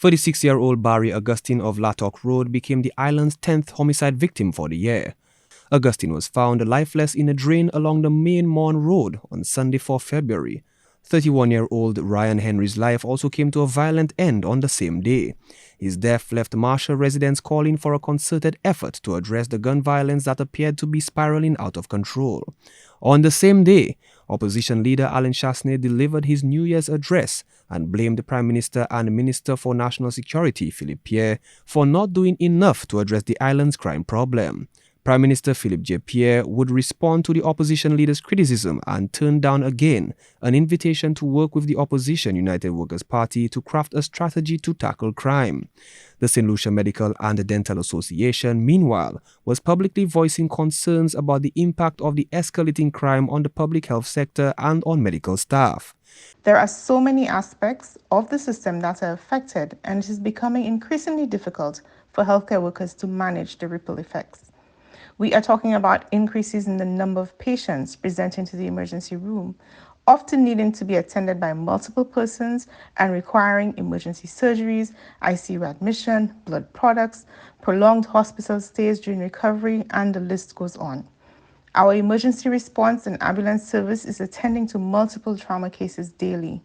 36-year-old Barry Augustine of Lattock Road became the island's 10th homicide victim for the year. Augustine was found lifeless in a drain along the main Mon Road on Sunday 4 February. 31-year-old Ryan Henry's life also came to a violent end on the same day. His death left Marshall residents calling for a concerted effort to address the gun violence that appeared to be spiraling out of control. On the same day, opposition leader Alan Chastanet delivered his New Year's address and blamed the Prime Minister and Minister for National Security, Philippe Pierre, for not doing enough to address the island's crime problem. Prime Minister Philippe J. Pierre would respond to the opposition leader's criticism and turn down again an invitation to work with the opposition United Workers' Party to craft a strategy to tackle crime. The St. Lucia Medical and Dental Association, meanwhile, was publicly voicing concerns about the impact of the escalating crime on the public health sector and on medical staff. There are so many aspects of the system that are affected, and it is becoming increasingly difficult for healthcare workers to manage the ripple effects. We are talking about increases in the number of patients presenting to the emergency room, often needing to be attended by multiple persons and requiring emergency surgeries, ICU admission, blood products, prolonged hospital stays during recovery, and the list goes on. Our emergency response and ambulance service is attending to multiple trauma cases daily.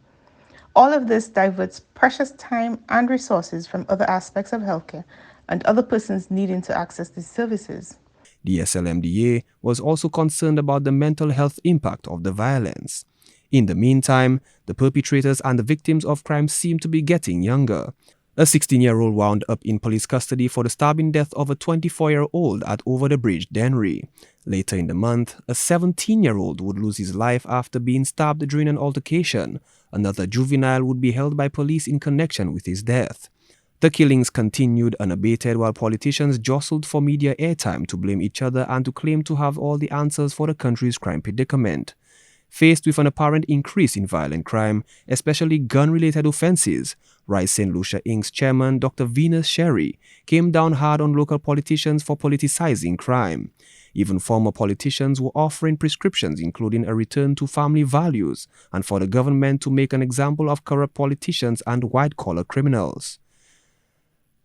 All of this diverts precious time and resources from other aspects of healthcare and other persons needing to access these services. The SLMDA was also concerned about the mental health impact of the violence. In the meantime, the perpetrators and the victims of crime seem to be getting younger. A 16-year-old wound up in police custody for the stabbing death of a 24-year-old at Over the Bridge, Dennery. Later in the month, a 17-year-old would lose his life after being stabbed during an altercation. Another juvenile would be held by police in connection with his death. The killings continued unabated while politicians jostled for media airtime to blame each other and to claim to have all the answers for the country's crime predicament. Faced with an apparent increase in violent crime, especially gun-related offenses, Rise St. Lucia Inc.'s chairman Dr. Venus Sherry came down hard on local politicians for politicizing crime. Even former politicians were offering prescriptions including a return to family values and for the government to make an example of corrupt politicians and white-collar criminals.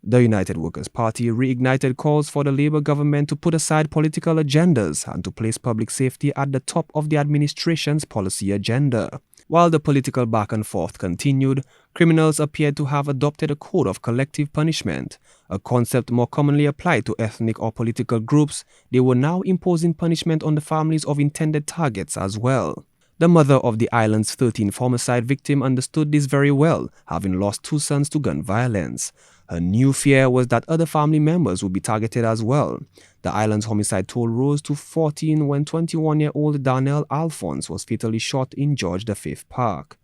The United Workers' Party reignited calls for the Labour government to put aside political agendas and to place public safety at the top of the administration's policy agenda. While the political back and forth continued, criminals appeared to have adopted a code of collective punishment, a concept more commonly applied to ethnic or political groups. They were now imposing punishment on the families of intended targets as well. The mother of the island's 13th homicide victim understood this very well, having lost 2 sons to gun violence. Her new fear was that other family members would be targeted as well. The island's homicide toll rose to 14 when 21-year-old Darnell Alphonse was fatally shot in George V Park.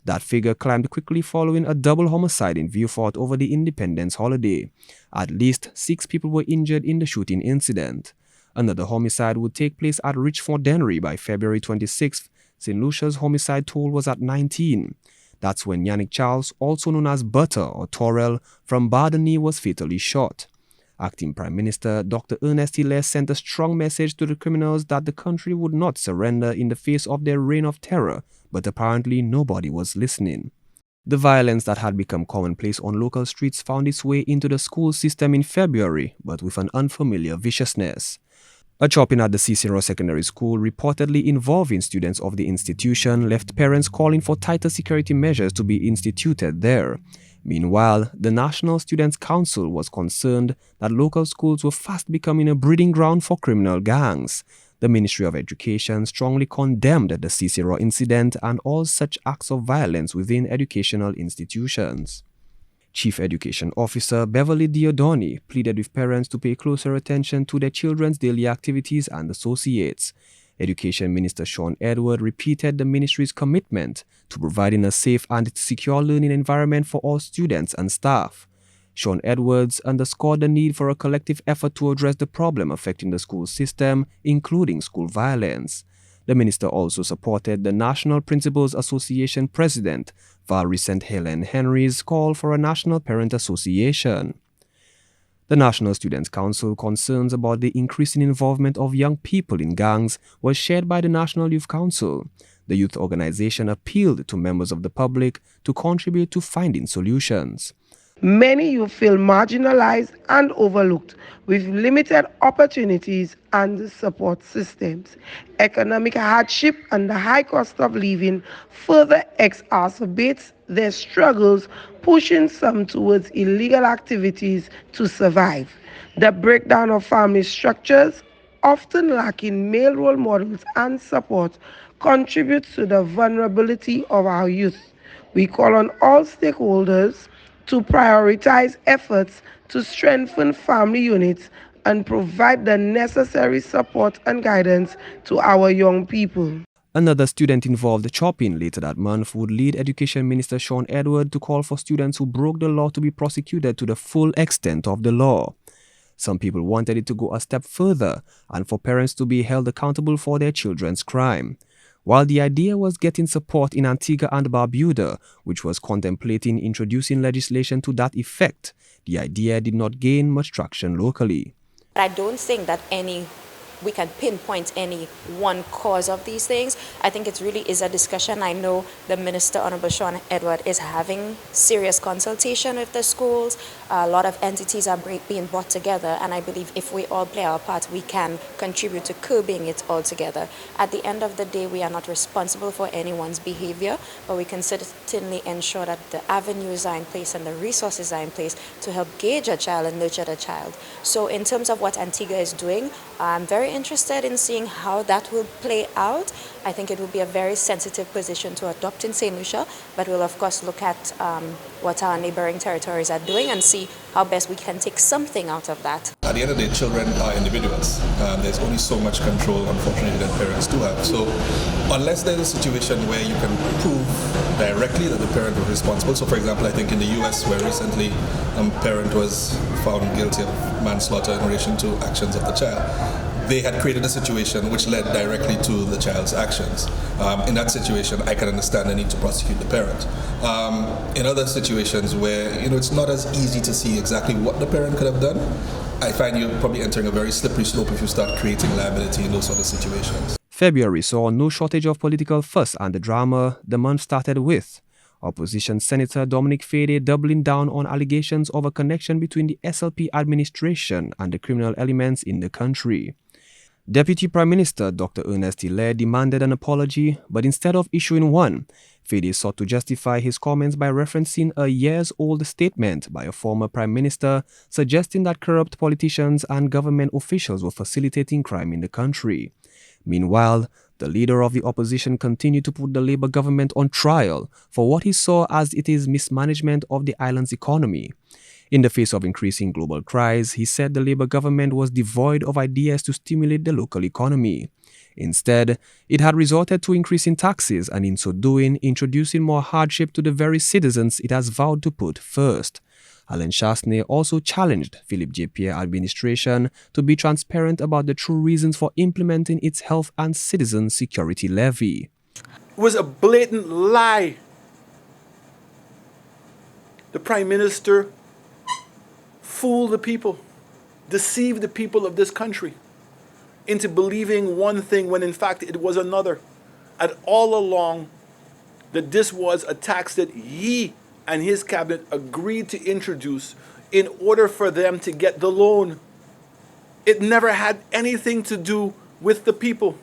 That figure climbed quickly following a double homicide in Vieux Fort over the Independence holiday. At least 6 people were injured in the shooting incident. Another homicide would take place at Richford Dennery by February 26th. St. Lucia's homicide toll was at 19. That's when Yannick Charles, also known as Butter or Torrell, from Bardonney was fatally shot. Acting Prime Minister Dr. Ernest Hilaire sent a strong message to the criminals that the country would not surrender in the face of their reign of terror, but apparently nobody was listening. The violence that had become commonplace on local streets found its way into the school system in February, but with an unfamiliar viciousness. A chopping at the Cicero Secondary School reportedly involving students of the institution left parents calling for tighter security measures to be instituted there. Meanwhile, the National Students' Council was concerned that local schools were fast becoming a breeding ground for criminal gangs. The Ministry of Education strongly condemned the Cicero incident and all such acts of violence within educational institutions. Chief Education Officer Beverly Diodoni pleaded with parents to pay closer attention to their children's daily activities and associates. Education Minister Sean Edward repeated the ministry's commitment to providing a safe and secure learning environment for all students and staff. Sean Edwards underscored the need for a collective effort to address the problem affecting the school system, including school violence. The minister also supported the National Principals Association President, Val-Recent Helen Henry's call for a National Parent Association. The National Students' Council concerns about the increasing involvement of young people in gangs was shared by the National Youth Council. The youth organization appealed to members of the public to contribute to finding solutions. Many youth feel marginalized and overlooked with limited opportunities and support systems. Economic hardship and the high cost of living further exacerbates their struggles, pushing some towards illegal activities to survive. The breakdown of family structures, often lacking male role models and support, contributes to the vulnerability of our youth. We call on all stakeholders to prioritize efforts to strengthen family units and provide the necessary support and guidance to our young people. Another student involved, Chopin, later that month would lead Education Minister Sean Edward to call for students who broke the law to be prosecuted to the full extent of the law. Some people wanted it to go a step further and for parents to be held accountable for their children's crime. While the idea was getting support in Antigua and Barbuda, which was contemplating introducing legislation to that effect, the idea did not gain much traction locally. I don't think that we can pinpoint any one cause of these things. I think it really is a discussion. I know the Minister, Honorable Sean Edward, is having serious consultation with the schools. A lot of entities are being brought together, and I believe if we all play our part, we can contribute to curbing it altogether. At the end of the day, we are not responsible for anyone's behavior, but we can certainly ensure that the avenues are in place and the resources are in place to help gauge a child and nurture the child. So in terms of what Antigua is doing, I'm very interested in seeing how that will play out. I think it will be a very sensitive position to adopt in St. Lucia, but we'll of course look at what our neighboring territories are doing and see how best we can take something out of that. At the end of the day, children are individuals. There's only so much control, unfortunately, that parents do have. So unless there's a situation where you can prove directly that the parent was responsible. So for example, I think in the US, where recently a parent was found guilty of manslaughter in relation to actions of the child, they had created a situation which led directly to the child's actions. In that situation, I can understand the need to prosecute the parent. In other situations where it's not as easy to see exactly what the parent could have done, I find you're probably entering a very slippery slope if you start creating liability in those sort of situations. February saw no shortage of political fuss and the drama the month started with. Opposition Senator Dominic Fede doubling down on allegations of a connection between the SLP administration and the criminal elements in the country. Deputy Prime Minister Dr. Ernest Hilaire demanded an apology, but instead of issuing one, Fede sought to justify his comments by referencing a years-old statement by a former Prime Minister suggesting that corrupt politicians and government officials were facilitating crime in the country. Meanwhile, the leader of the opposition continued to put the Labour government on trial for what he saw as its mismanagement of the island's economy. In the face of increasing global cries, he said the Labour government was devoid of ideas to stimulate the local economy. Instead, it had resorted to increasing taxes and in so doing, introducing more hardship to the very citizens it has vowed to put first. Alain Chastanet also challenged Philippe J. Pierre administration to be transparent about the true reasons for implementing its health and citizen security levy. It was a blatant lie. The Prime Minister fooled the people, deceived the people of this country into believing one thing when in fact it was another. And all along that this was a tax that he and his cabinet agreed to introduce in order for them to get the loan. It never had anything to do with the people.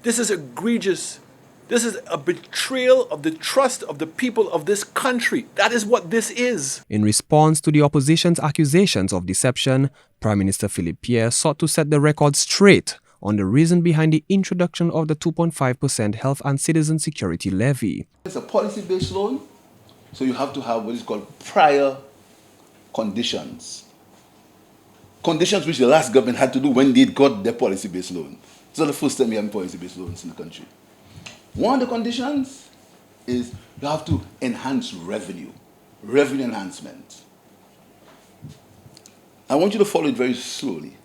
This is egregious. This is a betrayal of the trust of the people of this country. That is what this is. In response to the opposition's accusations of deception, Prime Minister Philippe Pierre sought to set the record straight on the reason behind the introduction of the 2.5% health and citizen security levy. It's a policy-based loan, so you have to have what is called prior conditions. Conditions which the last government had to do when they got their policy-based loan. It's not the first time we have policy-based loans in the country. One of the conditions is you have to enhance revenue enhancement. I want you to follow it very slowly.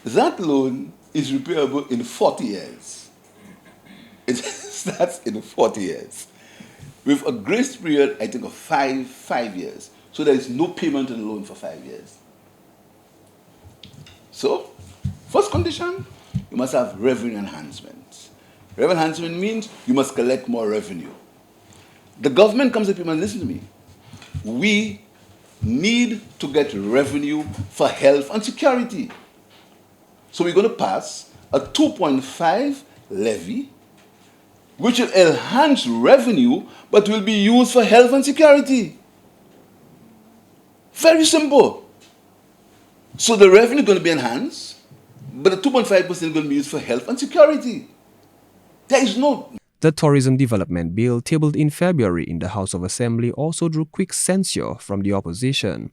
That loan is repayable in 40 years. It starts in 40 years. With a grace period, I think, of five years. So there is no payment on the loan for 5 years. So, first condition, you must have revenue enhancement. Revenue enhancement means you must collect more revenue. The government comes up and listen to me. We need to get revenue for health and security. So we're going to pass a 2.5 levy, which will enhance revenue, but will be used for health and security. Very simple. So the revenue is going to be enhanced, but the 2.5% is going to be used for health and security. There is no... The Tourism Development Bill tabled in February in the House of Assembly also drew quick censure from the opposition.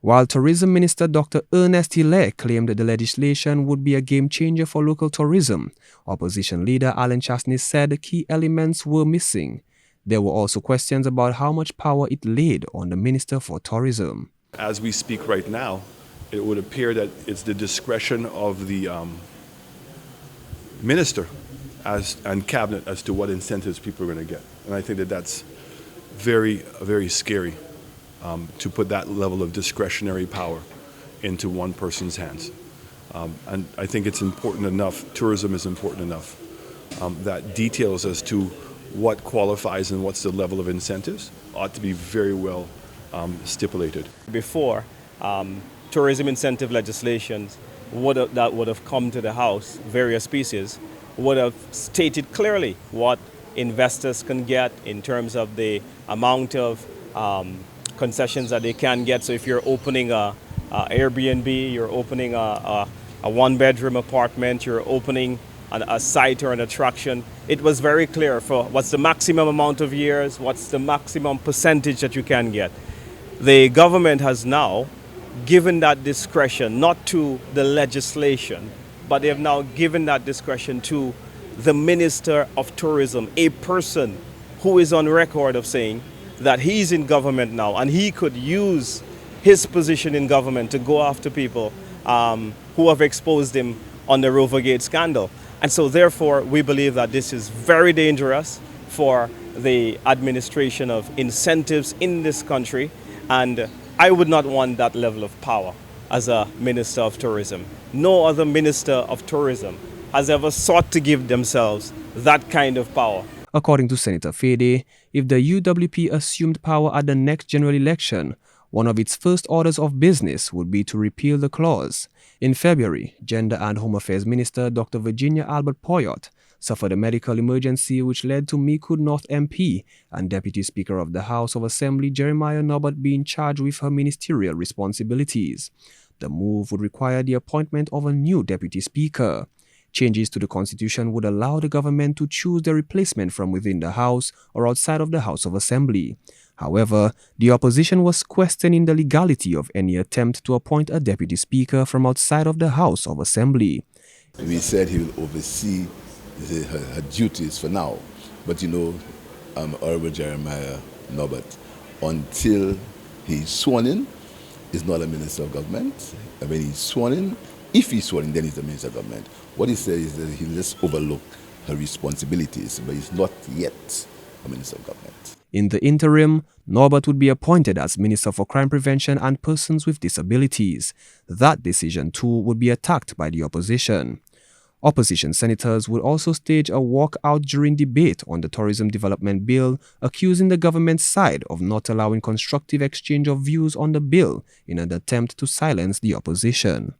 While Tourism Minister Dr. Ernest Hilaire claimed that the legislation would be a game-changer for local tourism, opposition leader Alan Chasney said key elements were missing. There were also questions about how much power it laid on the Minister for Tourism. As we speak right now, it would appear that it's the discretion of the minister and cabinet as to what incentives people are going to get. And I think that that's very, very scary to put that level of discretionary power into one person's hands. And I think it's important enough, tourism is important enough, that details as to what qualifies and what's the level of incentives ought to be very well stipulated. Before, tourism incentive legislations that would have come to the House, various pieces, would have stated clearly what investors can get in terms of the amount of concessions that they can get. So if you're opening a Airbnb, you're opening a one-bedroom apartment, you're opening a site or an attraction, it was very clear for what's the maximum amount of years, what's the maximum percentage that you can get. The government has now given that discretion, not to the legislation, but they have now given that discretion to the Minister of Tourism, a person who is on record of saying that he's in government now and he could use his position in government to go after people who have exposed him on the Rovergate scandal. And so therefore, we believe that this is very dangerous for the administration of incentives in this country, and I would not want that level of power as a Minister of Tourism. No other Minister of Tourism has ever sought to give themselves that kind of power. According to Senator Fede, if the UWP assumed power at the next general election, one of its first orders of business would be to repeal the clause. In February, Gender and Home Affairs Minister Dr. Virginia Albert Poyott suffered a medical emergency which led to Micoud North MP and Deputy Speaker of the House of Assembly Jeremiah Norbert being charged with her ministerial responsibilities. The move would require the appointment of a new Deputy Speaker. Changes to the Constitution would allow the government to choose their replacement from within the House or outside of the House of Assembly. However, the opposition was questioning the legality of any attempt to appoint a Deputy Speaker from outside of the House of Assembly. We said he will oversee her duties for now. But Honorable Jeremiah Norbert, until he's sworn in, is not a Minister of Government. And when he's sworn in, if he's sworn in, then he's the Minister of Government. What he said is that he'll just overlook her responsibilities, but he's not yet a Minister of Government. In the interim, Norbert would be appointed as Minister for Crime Prevention and Persons with Disabilities. That decision, too, would be attacked by the opposition. Opposition senators would also stage a walkout during debate on the Tourism Development Bill, accusing the government's side of not allowing constructive exchange of views on the bill in an attempt to silence the opposition.